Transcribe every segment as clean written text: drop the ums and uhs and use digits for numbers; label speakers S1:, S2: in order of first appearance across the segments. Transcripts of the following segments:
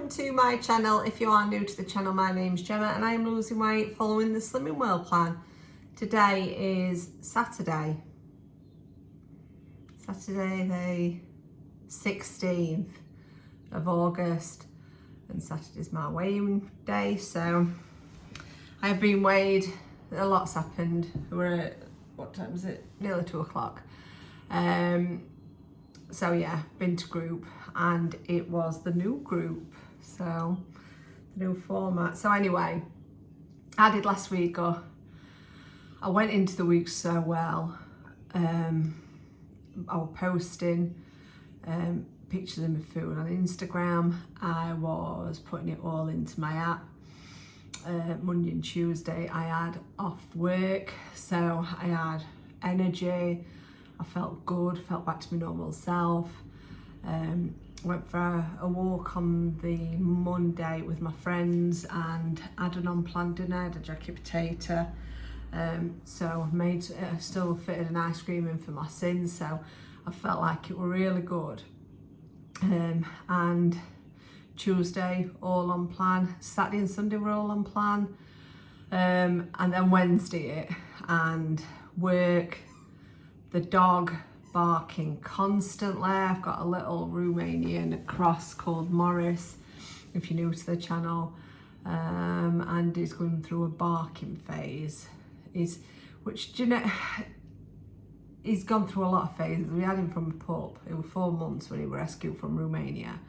S1: welcome to my channel. If you are new to the channel, my name's Gemma and I am losing weight following the Slimming World plan. Today is Saturday the 16th of August, and Saturday's my weighing day, so I have been weighed. A lot's happened. We're at, what time is it? Nearly 2 o'clock. So yeah, been to group and it was the new group, so the new format. So anyway, I did last week, I went into the week so well. I was posting pictures of my food on Instagram. I was putting it all into my app. Monday and Tuesday I had off work, so I had energy. I felt good, felt back to my normal self. Went for a walk on the Monday with my friends and had an unplanned dinner. I had a jacket potato. So I still fitted an ice cream in for my sins, so I felt like it were really good. And Tuesday all on plan, Saturday and Sunday were all on plan, and then Wednesday it, and work, the dog barking constantly. I've got a little Romanian cross called Morris, if you're new to the channel, and he's going through a barking phase. He's gone through a lot of phases. We had him from a pup. It was 4 months when he was rescued from Romania.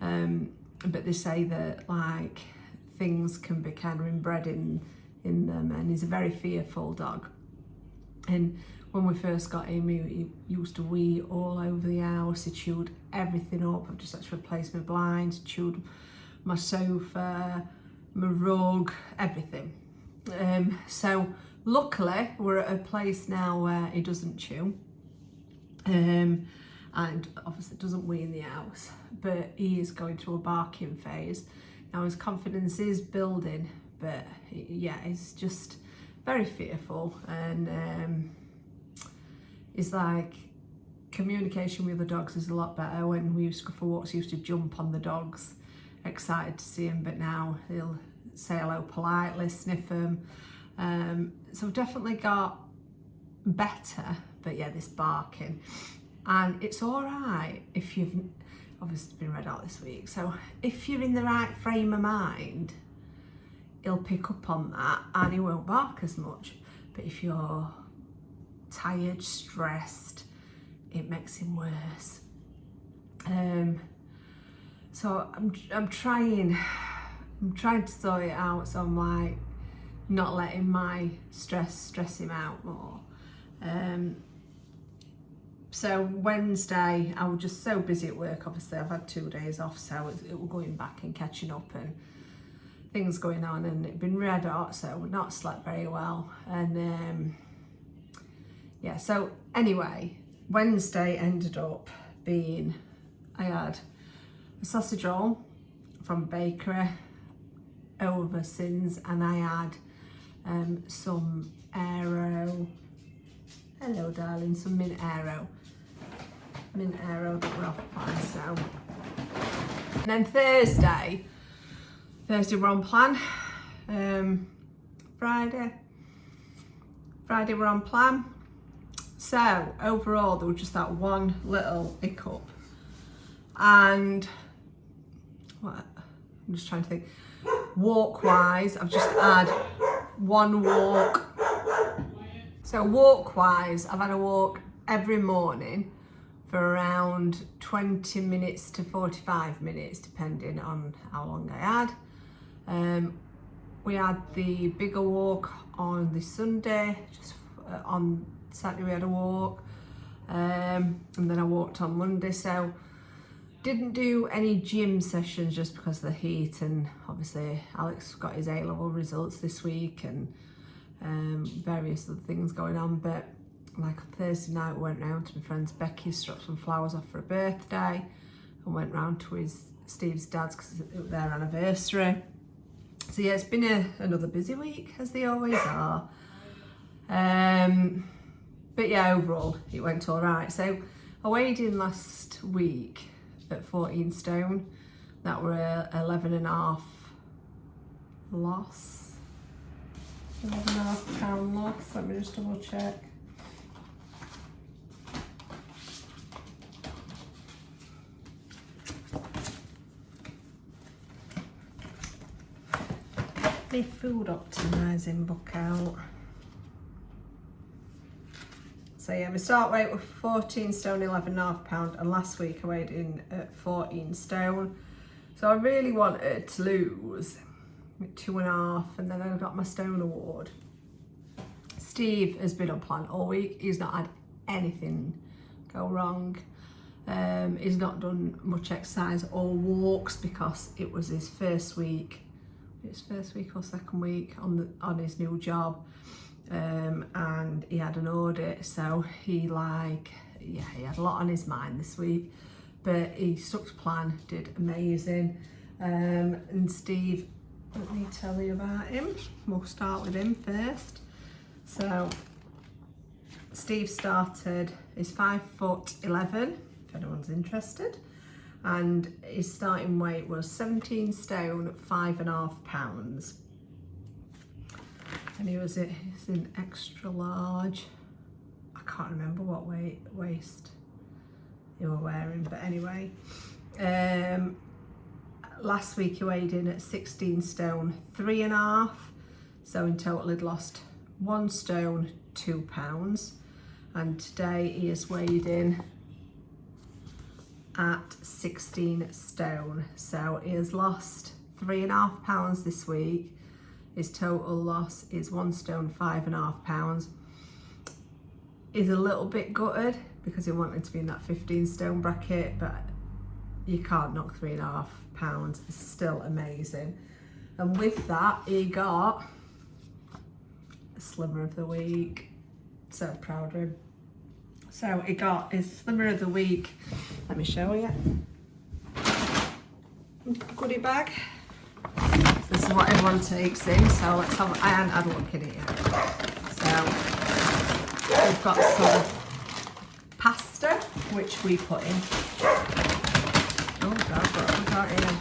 S1: But they say that like things can be kind of inbred in them, and he's a very fearful dog. And when we first got him, he used to wee all over the house. He chewed everything up. I've just had to replace my blinds, chewed my sofa, my rug, everything. So luckily we're at a place now where he doesn't chew. And obviously doesn't wee in the house, but he is going through a barking phase. Now his confidence is building, but yeah, he's just very fearful, and it's like communication with the dogs is a lot better. When we used to go for walks, he used to jump on the dogs, excited to see him, but now he'll say hello politely, sniff them. So we've definitely got better, but yeah, this barking. And it's all right if you've obviously been read out this week. So if you're in the right frame of mind, he'll pick up on that and he won't bark as much. But if you're tired, stressed, it makes him worse. So I'm trying to sort it out. So I'm like not letting my stress him out more. So Wednesday, I was just so busy at work. Obviously, I've had 2 days off, so it was going back and catching up and things going on, and it'd been red hot, so we've not slept very well. And yeah, so anyway, Wednesday ended up being, I had a sausage roll from a bakery over Sins, and I had some Aero, hello darling, some mint Aero that were off plan. So, and then Thursday we're on plan. Friday we're on plan. So overall there was just that one little hiccup, and what, I'm just trying to think. Walk wise, I've just had one walk. So walk wise, I've had a walk every morning for around 20 minutes to 45 minutes, depending on how long I had. We had the bigger walk on the Sunday, just on Saturday we had a walk, and then I walked on Monday. So didn't do any gym sessions just because of the heat, and obviously Alex got his A-level results this week and various other things going on. But like on Thursday night, we went round to my friend's Becky's, dropped some flowers off for her birthday, and went round to Steve's dad's because it was their anniversary. So yeah, it's been another busy week, as they always are. But yeah, overall it went all right. So I weighed in last week at 14 stone, That were a 11.5 loss. 11.5 pound loss. Let me just double check. My food optimising book out. So yeah, my start weight was 14 stone, 11.5 pound, and last week I weighed in at 14 stone. So I really wanted to lose 2.5, and then I got my stone award. Steve has been on plan all week. He's not had anything go wrong. He's not done much exercise or walks because it was his first week. It's first week or second week on his new job, and he had an audit, so he had a lot on his mind this week, but he stuck to plan, did amazing. And Steve, let me tell you about him. We'll start with him first. So Steve started, he's 5'11", if anyone's interested. And his starting weight was 17 stone, 5.5 pounds. And he's in extra large. I can't remember what waist you were wearing, but anyway. Last week he weighed in at 16 stone, 3.5. So in total he'd lost 1 stone, 2 pounds. And today he is weighed in at 16 stone, so he has lost 3.5 pounds this week. His total loss is 1 stone, 5.5 pounds. He's a little bit gutted because he wanted to be in that 15 stone bracket, but you can't knock 3.5 pounds. It's still amazing. And with that, he got a Slimmer of the Week. So proud of him. So he got his Slimmer of the Week. Let me show you. Goodie bag. This is what everyone takes in. So let's have. I haven't had a look in it yet. So we've got some pasta, which we put in. Oh God, what have we got here?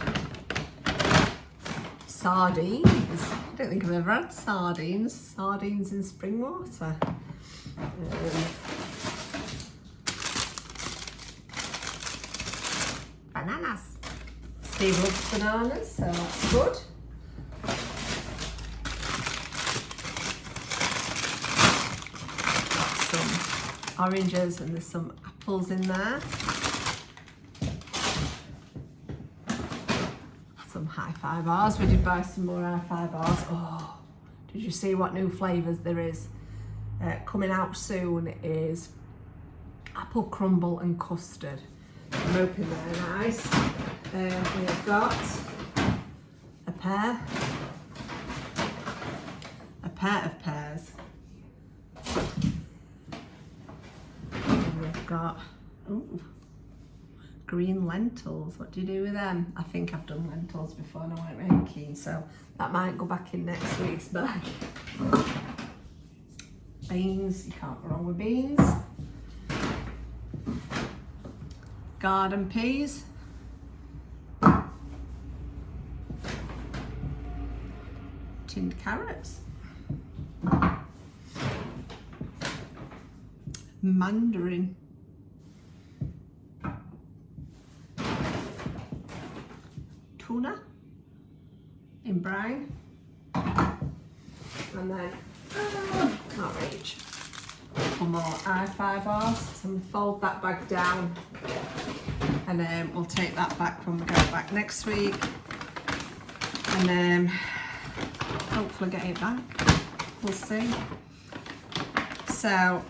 S1: Sardines. I don't think I've ever had sardines. Sardines in spring water. Bananas. Steve loves bananas, so that's good. Got some oranges and there's some apples in there. Some hi-fi bars. We did buy some more hi-fi bars. Oh, did you see what new flavours there is? Coming out soon is apple crumble and custard. I'm hoping they're nice. We've got a pair of pears. And we've got green lentils. What do you do with them? I think I've done lentils before and I weren't really keen, so that might go back in next week's bag. Beans, you can't go wrong with beans. Garden peas. Tinned carrots. Mandarin. Tuna in brine. And then, can't reach. Some more hi-fi bars. So I'm going to fold that bag down and we'll take that back when we go back next week. And hopefully get it back. We'll see. So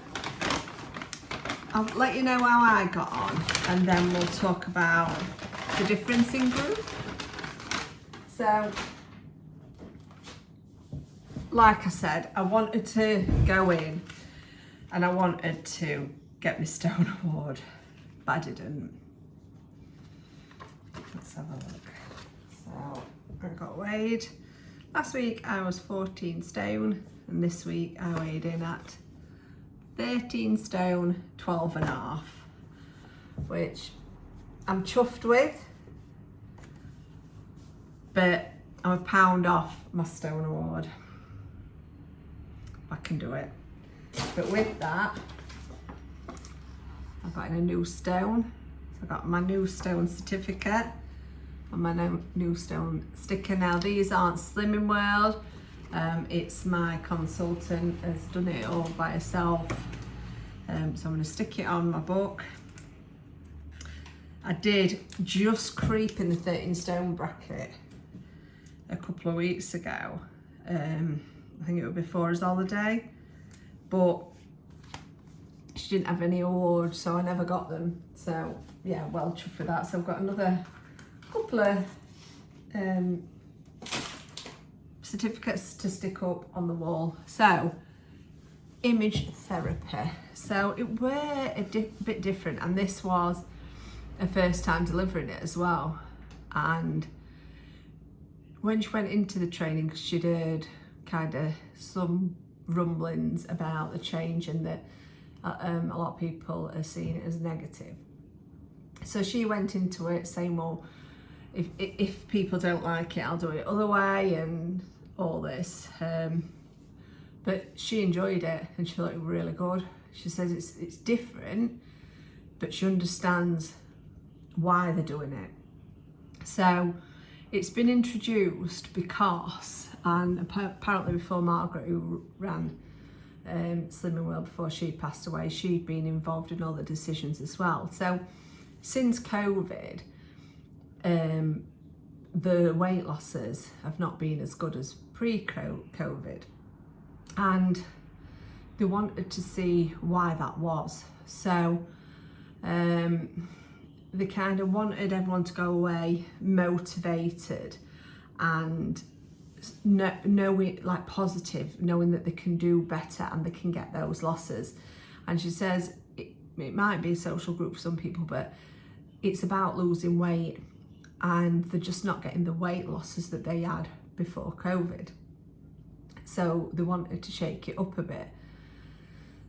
S1: I'll let you know how I got on and then we'll talk about the difference in group. So, like I said, I wanted to go in and I wanted to get my stone award, but I didn't. Let's have a look. So, I got weighed. Last week I was 14 stone and this week I weighed in at 13 stone, 12.5, which I'm chuffed with. but I'm a pound off my stone award. I can do it. But with that, I've got in a new stone. So I got my new stone certificate and my new stone sticker. Now these aren't Slimming World. It's my consultant has done it all by herself. So I'm going to stick it on my book. I did just creep in the 13 stone bracket a couple of weeks ago. I think it was before his holiday, but she didn't have any awards, so I never got them. So yeah, well chuffed for that. So I've got another couple of certificates to stick up on the wall. So image therapy. So it were a bit different, and this was a first time delivering it as well. And when she went into the training, because she'd heard kind of some rumblings about the change and that a lot of people are seeing it as negative. So she went into it saying, well, if people don't like it, I'll do it other way and all this. But she enjoyed it and she thought it was really good. She says it's different, but she understands why they're doing it. So it's been introduced because, and apparently before Margaret, who ran Slimming World before she passed away, she'd been involved in all the decisions as well. So since COVID, the weight losses have not been as good as pre-COVID, and they wanted to see why that was. So they kind of wanted everyone to go away motivated and knowing, like, positive, knowing that they can do better and they can get those losses. And she says it might be a social group for some people, but it's about losing weight, and they're just not getting the weight losses that they had before COVID. So they wanted to shake it up a bit.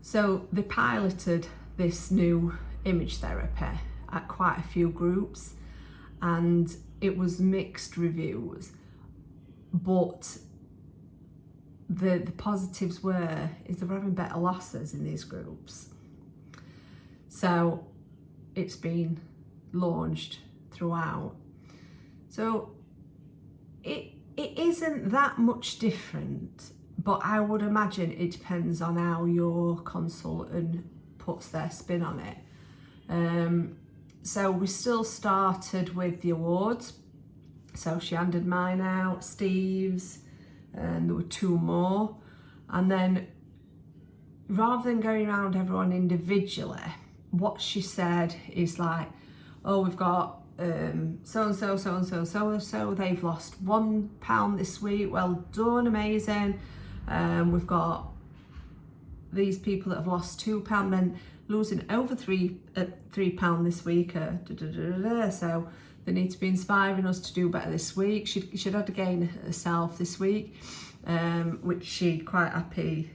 S1: So they piloted this new image therapy at quite a few groups, and it was mixed reviews, but the positives is they're having better losses in these groups. So it's been launched throughout. So it isn't that much different, but I would imagine it depends on how your consultant puts their spin on it. So we still started with the awards. So she handed mine out, Steve's, and there were 2 more. And then rather than going around everyone individually, what she said is like, oh, we've got so-and-so, so-and-so, so-and-so, they've lost £1 this week, well done, amazing. We've got these people that have lost £2, then losing over £3 this week, so they need to be inspiring us to do better this week. She'd had a gain herself this week, which she'd quite happy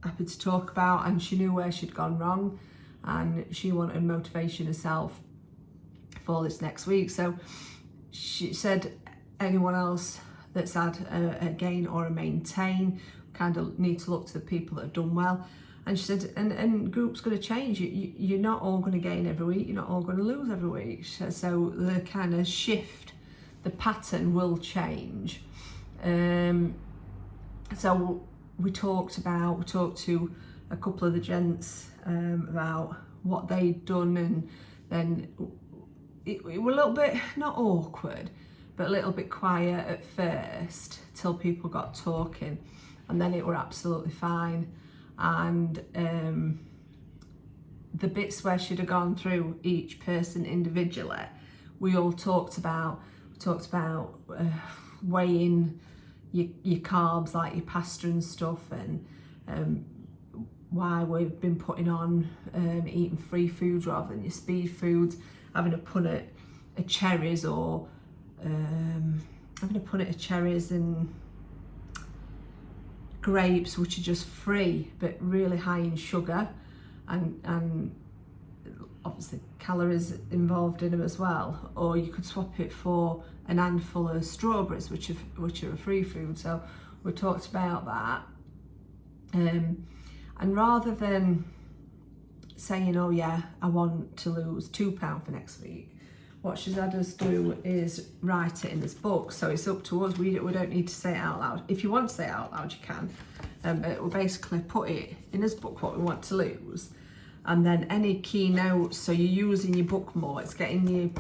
S1: to talk about, and she knew where she'd gone wrong, and she wanted motivation herself for this next week. So she said anyone else that's had a gain or a maintain kind of need to look to the people that have done well. And she said, and groups going to change. You're not all going to gain every week. You're not all going to lose every week. So the kind of shift, the pattern will change. So we talked to a couple of the gents about what they'd done, and then it was a little bit, not awkward, but a little bit quiet at first till people got talking, and then it were absolutely fine. And the bits where she'd have gone through each person individually, we all talked about weighing your carbs, like your pasta and stuff, and why we've been putting on eating free foods rather than your speed foods, having a punnet of cherries, or having a punnet of cherries and grapes, which are just free but really high in sugar, and obviously calories involved in them as well, or you could swap it for an handful of strawberries, which are a free food. So we talked about that, and rather than saying, oh yeah, I want to lose £2 for next week, what she's had us do is write it in this book. So it's up to us. We don't need to say it out loud. If you want to say it out loud, you can. But we'll basically put it in this book what we want to lose, and then any key notes. So you're using your book more. It's getting you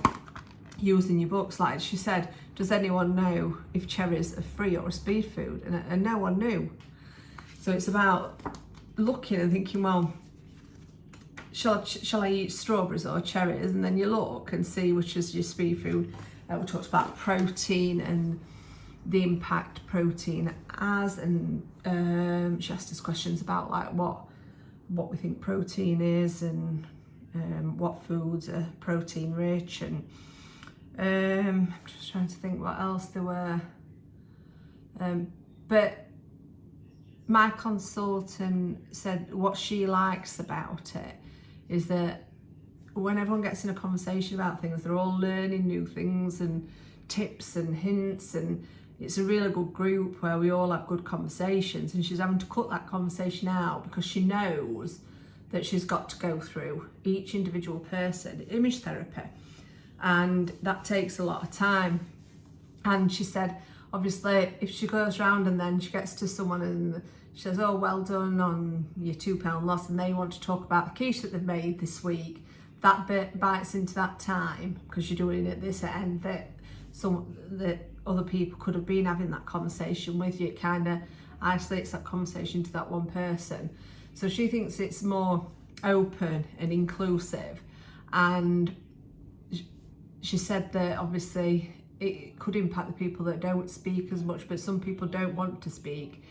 S1: using your books. Like she said, does anyone know if cherries are free or a speed food? And no one knew. So it's about looking and thinking, well, shall I eat strawberries or cherries? And then you look and see which is your speed food. We talked about protein and the impact protein has, and she asked us questions about like what we think protein is, and what foods are protein rich, and I'm just trying to think what else there were. But my consultant said what she likes about it is that when everyone gets in a conversation about things, they're all learning new things and tips and hints, and it's a really good group where we all have good conversations. And she's having to cut that conversation out because she knows that she's got to go through each individual person, image therapy, and that takes a lot of time. And she said, obviously, if she goes round and then she gets to someone and she says, oh, well done on your £2 loss, and they want to talk about the quiche that they've made this week, that bit bites into that time because you're doing it at this end that other people could have been having that conversation with you. It kind of isolates that conversation to that one person. So she thinks it's more open and inclusive. And she said that obviously it could impact the people that don't speak as much, but some people don't want to speak.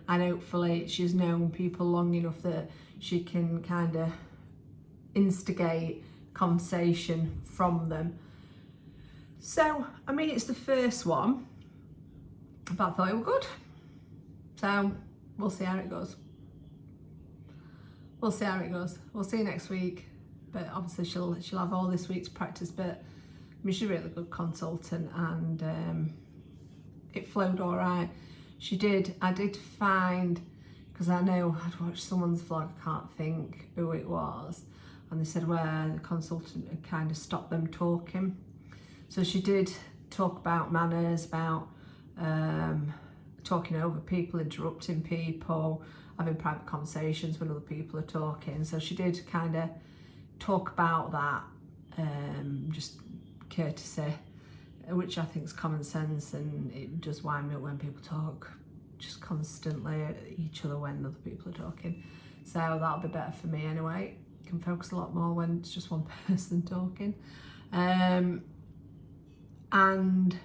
S1: And hopefully she's known people long enough that she can kind of instigate conversation from them. So, I mean, it's the first one, but I thought it was good. So, we'll see how it goes. We'll see how it goes. We'll see you next week. But obviously she'll have all this week's practice. But I mean, she's a really good consultant, and it flowed all right. I did find, because I know I'd watched someone's vlog, I can't think who it was, and they said where the consultant had kind of stopped them talking. So she did talk about manners, about talking over people, interrupting people, having private conversations when other people are talking. So she did kind of talk about that, just courtesy, which I think is common sense, and it does wind me up when people talk just constantly at each other when other people are talking. So that'll be better for me anyway. I can focus a lot more when it's just one person talking. And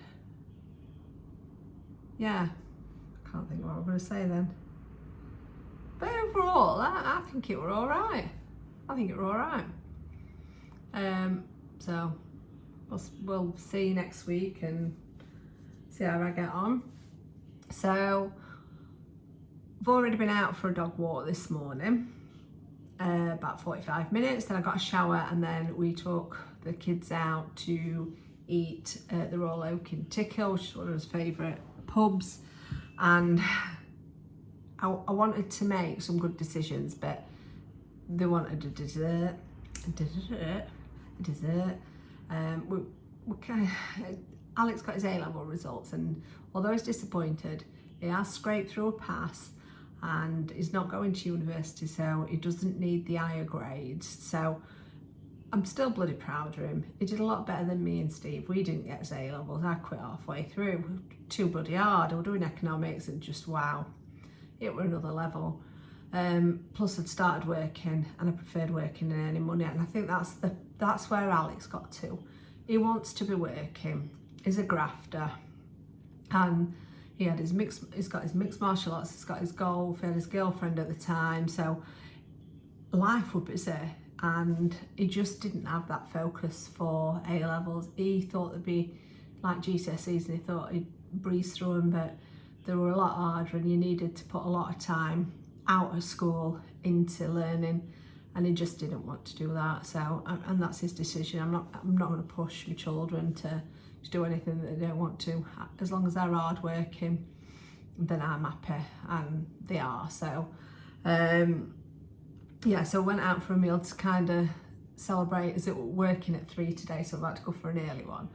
S1: yeah, I can't think what I'm going to say then. But overall, I think it were all right. So we'll see you next week and see how I get on. So I've already been out for a dog walk this morning, about 45 minutes. Then I got a shower, and then we took the kids out to eat at the Royal Oak in Tickhill, which is one of his favourite pubs. And I wanted to make some good decisions, but they wanted a dessert. Alex got his A-level results, and although he's disappointed, he has scraped through a pass and he's not going to university, so he doesn't need the higher grades. So I'm still bloody proud of him. He did a lot better than me and Steve. We didn't get his A-levels. I quit halfway through. Too bloody hard. I was doing economics and just wow, it were another level. Plus I'd started working, and I preferred working and earning money, and I think that's where Alex got to. He wants to be working. He's a grafter, and he's got his mixed martial arts, he's got his golf, he had his girlfriend at the time, so life was busy, and he just didn't have that focus for A-levels. He thought they'd be like GCSEs, and he thought he'd breeze through them, but they were a lot harder, and you needed to put a lot of time out of school into learning. and he just didn't want to do that. So, and that's his decision. I'm not going to push my children to do anything that they don't want to. As long as they're hard working, then I'm happy, and they are. So yeah, so I went out for a meal to kind of celebrate, as it was working at 3 today, so I've had to go for an early one.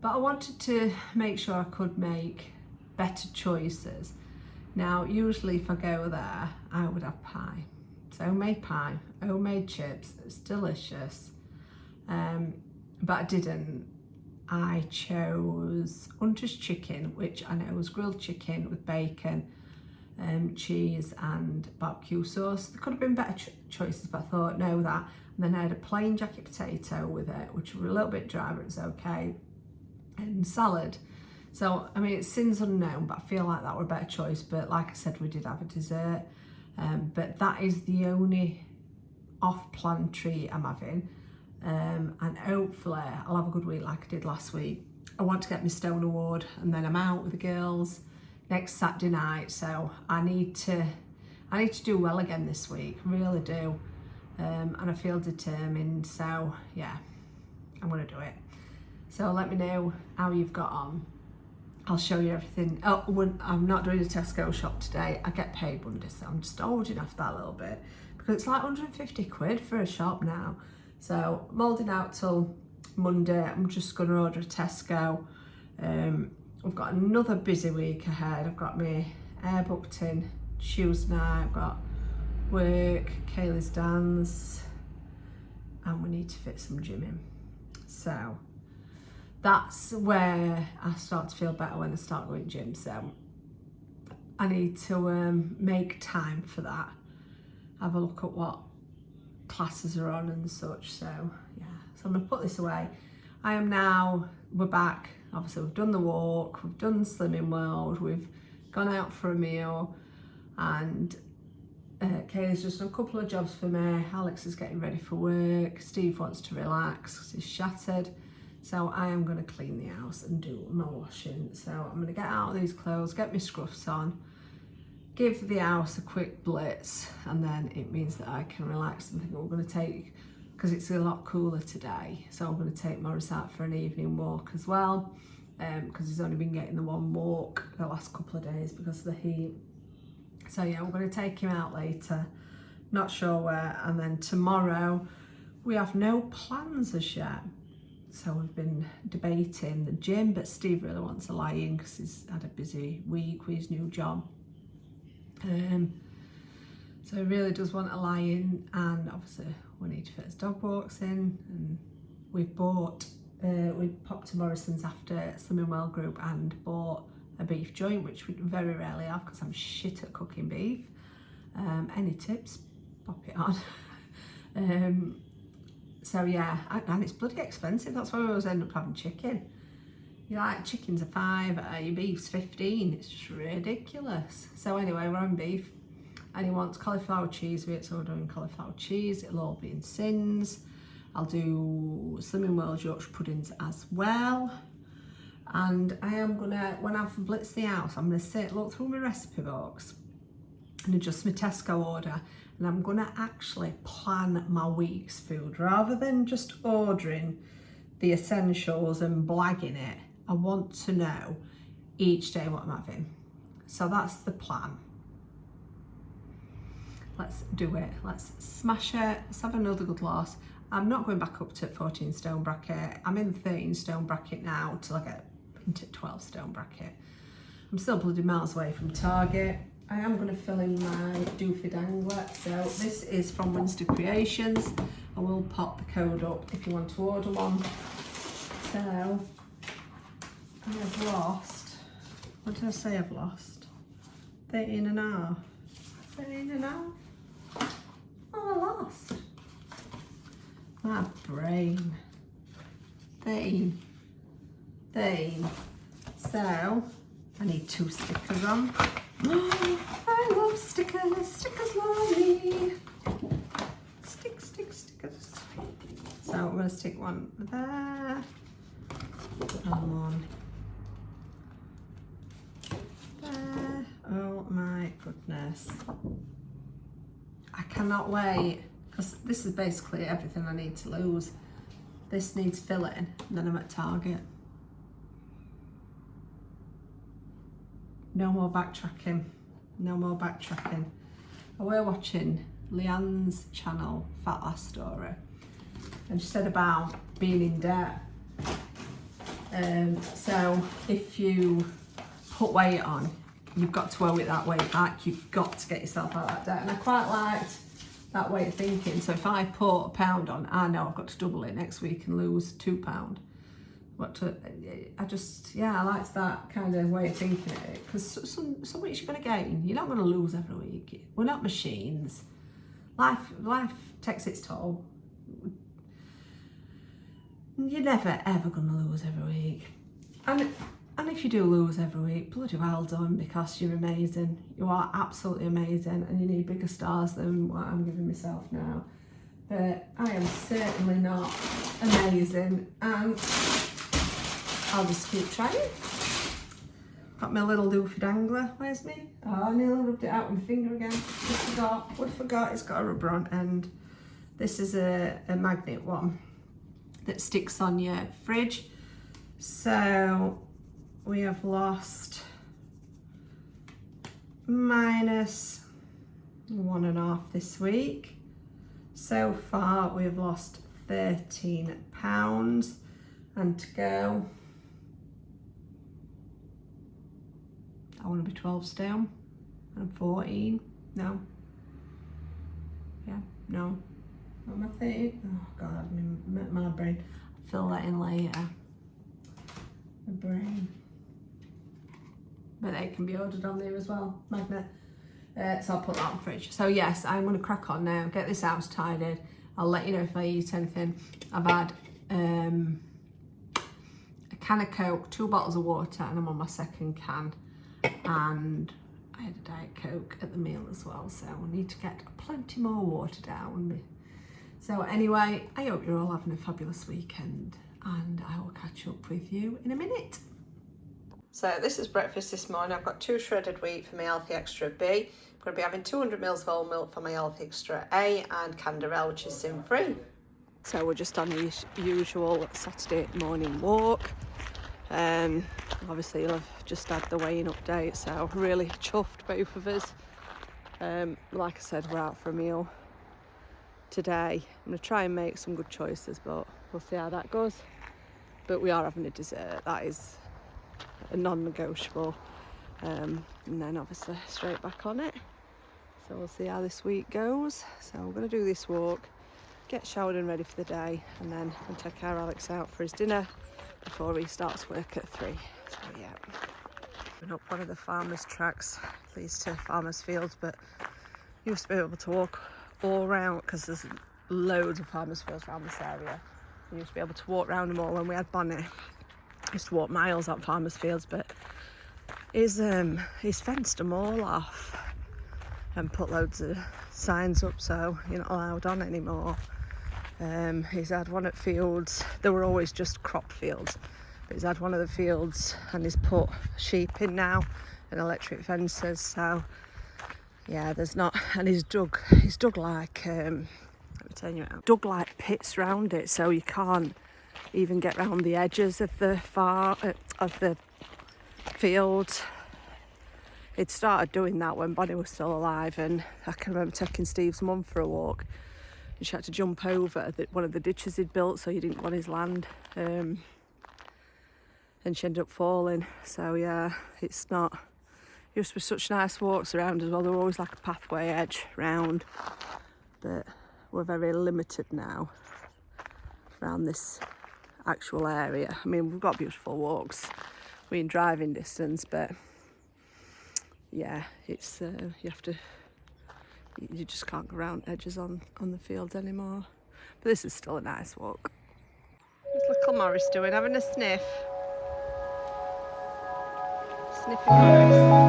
S1: But I wanted to make sure I could make better choices. Now, usually if I go there, I would have pie. So homemade pie, homemade chips, it's delicious. But I didn't. I chose Hunter's chicken, which I know was grilled chicken with bacon, cheese and barbecue sauce. There could have been better choices, but I thought no, that. And then I had a plain jacket potato with it, which were a little bit dry, but it's okay, and salad. So, I mean, it's sins unknown, but I feel like that were a better choice. But like I said, we did have a dessert. But that is the only off-plan treat I'm having. And hopefully I'll have a good week like I did last week. I want to get my Stone Award, and then I'm out with the girls next Saturday night. So I need to do well again this week, really do. And I feel determined. So yeah, I'm gonna do it. So let me know how you've got on. I'll show you everything. Oh, I'm not doing a Tesco shop today. I get paid Monday, so I'm just holding off that a little bit because it's like 150 quid for a shop now. So I'm holding out till Monday. I'm just going to order a Tesco. I've got another busy week ahead. I've got my hair booked in Tuesday night. I've got work, Kaylee's dance, and we need to fit some gym in. So that's where I start to feel better, when I start going gym. So I need to make time for that. Have a look at what classes are on and such. So yeah, so I'm gonna put this away. We're back. Obviously we've done the walk, we've done Slimming World, we've gone out for a meal, and Kaylee's just done a couple of jobs for me. Alex is getting ready for work. Steve wants to relax because he's shattered. So I am going to clean the house and do my washing. So I'm going to get out of these clothes, get my scruffs on, give the house a quick blitz, and then it means that I can relax and think we're going to take, because it's a lot cooler today, so I'm going to take Morris out for an evening walk as well, because he's only been getting the one walk the last couple of days because of the heat. So yeah, we're going to take him out later, not sure where, and then tomorrow we have no plans as yet. So we've been debating the gym, but Steve really wants to lie in because he's had a busy week with his new job. So he really does want to lie in, and obviously we need to fit his dog walks in, and we've bought, we popped to Morrison's after Slimming Well group and bought a beef joint, which we very rarely have because I'm shit at cooking beef. Any tips? Pop it on. So yeah, and it's bloody expensive. That's why we always end up having chicken. You like chicken's a £5, your beef's 15. It's just ridiculous. So anyway, we're on beef, and he wants cauliflower cheese with it, so we're doing cauliflower cheese. It'll all be in sins. I'll do Slimming World Yorkshire puddings as well. And I am gonna, when I've blitzed the house, I'm gonna look through my recipe box and adjust my Tesco order. And I'm gonna actually plan my week's food rather than just ordering the essentials and blagging it. I want to know each day what I'm having. So that's the plan. Let's do it. Let's smash it. Let's have another good loss. I'm not going back up to 14 stone bracket. I'm in the 13 stone bracket now till I get into 12 stone bracket. I'm still bloody miles away from target. I am going to fill in my doofy dangler. So this is from Winster Creations. I will pop the code up if you want to order one. So I have lost, what did I say I've lost? 13 and a half. 13 and a half? Oh, I lost. My brain. 13. So I need 2 stickers on. I love stickers. Stickers love me. Stickers. So I'm going to stick one there. And one there. Oh my goodness. I cannot wait. because this is basically everything I need to lose. This needs filling, and then I'm at Target. No more backtracking. No more backtracking. We're watching Leanne's channel, Fat Last Story, and she said about being in debt. So if you put weight on, you've got to owe it that weight back. You've got to get yourself out of that debt. And I quite liked that way of thinking. So if I put £1 on, I know I've got to double it next week and lose £2. I liked that kind of way of thinking of it, because some weeks you're going to gain. You're not going to lose every week. We're not machines. Life takes its toll. You're never ever going to lose every week. And if you do lose every week, bloody well done, because you're amazing. You are absolutely amazing, and you need bigger stars than what I'm giving myself now. But I am certainly not amazing, and I'll just keep trying. Got my little doofy dangler. Where's me? Oh, I nearly rubbed it out with my finger again. Would forgot it's got a rubber on end. This is a magnet one that sticks on your fridge. So we have lost -1.5 this week. So far we have lost £13, and to go I want to be 12 stone. I'm 14. No. Yeah, no. What am I thinking? Oh God, my brain. I'll fill that in later. My brain. But they can be ordered on there as well, magnet. So I'll put that on the fridge. So yes, I'm going to crack on now, get this house tidied. I'll let you know if I eat anything. I've had a can of Coke, 2 bottles of water, and I'm on my second can. And I had a Diet Coke at the meal as well, so I need to get plenty more water down. So anyway, I hope you're all having a fabulous weekend, and I will catch up with you in a minute. So this is breakfast this morning. I've got 2 shredded wheat for my Healthy Extra B. I'm going to be having 200 mils of whole milk for my Healthy Extra A, and Canderel, which is sin-free. So we're just on the usual Saturday morning walk. Obviously you'll have just had the weighing update, so really chuffed, both of us. Like I said, we're out for a meal today. I'm going to try and make some good choices, but we'll see how that goes. But we are having a dessert, that is a non-negotiable, and then obviously straight back on it. So we'll see how this week goes. So we're going to do this walk, get showered and ready for the day, and then we'll take our Alex out for his dinner before he starts work at 3. So yeah, we're up one of the farmers' tracks, leads to farmers' fields, but you used to be able to walk all around, because there's loads of farmers' fields around this area. You used to be able to walk around them all when we had Bonnie. I used to walk miles up farmers' fields, but he's fenced them all off and put loads of signs up, so you're not allowed on anymore. He's had one at fields. They were always just crop fields, but he's had one of the fields and he's put sheep in now and electric fences. So yeah, there's not, and he's dug like let me turn you out. Dug like pits round it, so you can't even get round the edges of the of the field. He'd started doing that when Bonnie was still alive, and I can remember taking Steve's mum for a walk, and she had to jump over one of the ditches he'd built so he didn't go on his land, and she ended up falling. So yeah, it's not, it used to be such nice walks around as well. There were always like a pathway edge round, but we're very limited now around this actual area. I mean, we've got beautiful walks within driving distance, but yeah, it's you just can't go around edges on the fields anymore. But this is still a nice walk. What's little Morris doing? Having a sniff? Sniffing Morris.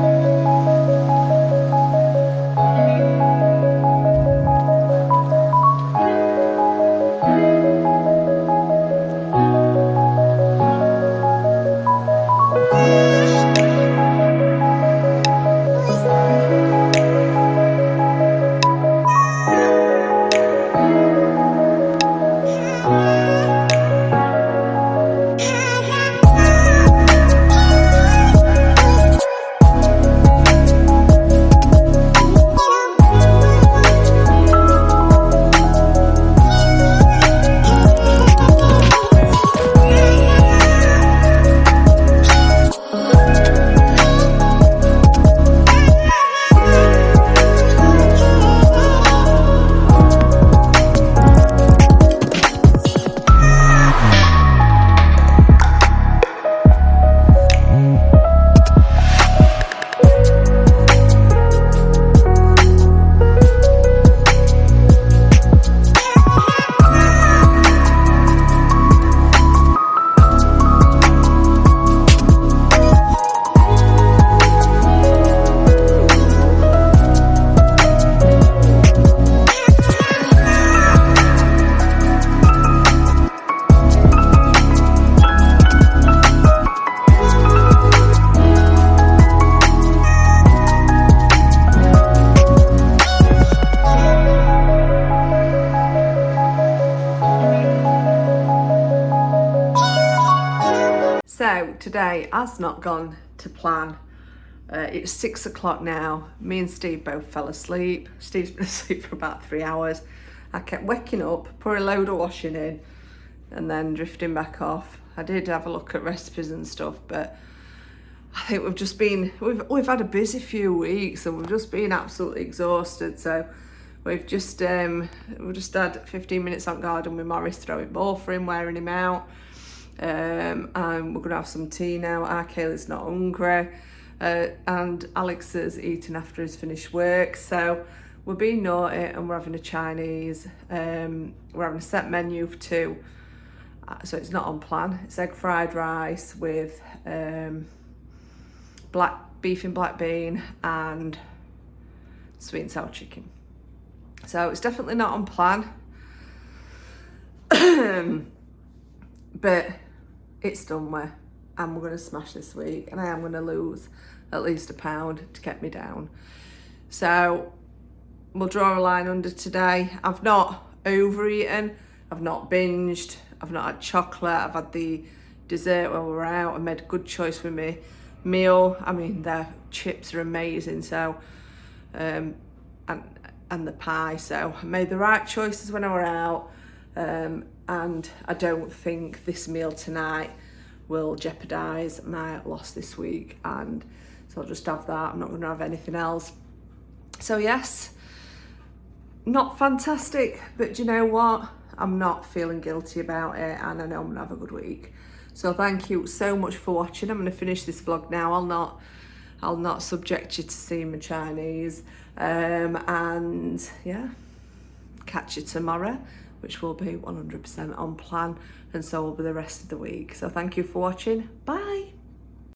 S1: So today has not gone to plan. It's 6 o'clock now. Me and Steve both fell asleep. Steve's been asleep for about 3 hours. I kept waking up, pouring a load of washing in, and then drifting back off. I did have a look at recipes and stuff, but I think we've had a busy few weeks and we've just been absolutely exhausted. So we've just had 15 minutes on garden with Morris, throwing ball for him, wearing him out. And we're gonna have some tea now. Our Kaylee's not hungry, and Alex is eating after he's finished work. So we're being naughty and we're having a Chinese. We're having a set menu for two, so it's not on plan. It's egg fried rice with black beef and black bean and sweet and sour chicken. So it's definitely not on plan. But it's done with, and we're going to smash this week, and I am going to lose at least £1 pound to get me down. So we'll draw a line under today. I've not overeaten, I've not binged, I've not had chocolate, I've had the dessert when we were out. I made a good choice with my meal. I mean, their chips are amazing, so and the pie, so I made the right choices when I were out. And I don't think this meal tonight will jeopardise my loss this week, and so I'll just have that. I'm not going to have anything else. So yes, not fantastic, but do you know what? I'm not feeling guilty about it, and I know I'm going to have a good week. So thank you so much for watching. I'm going to finish this vlog now. I'll not subject you to seeing my Chinese. And yeah, catch you tomorrow, which will be 100% on plan, and so will be the rest of the week. So thank you for watching. Bye.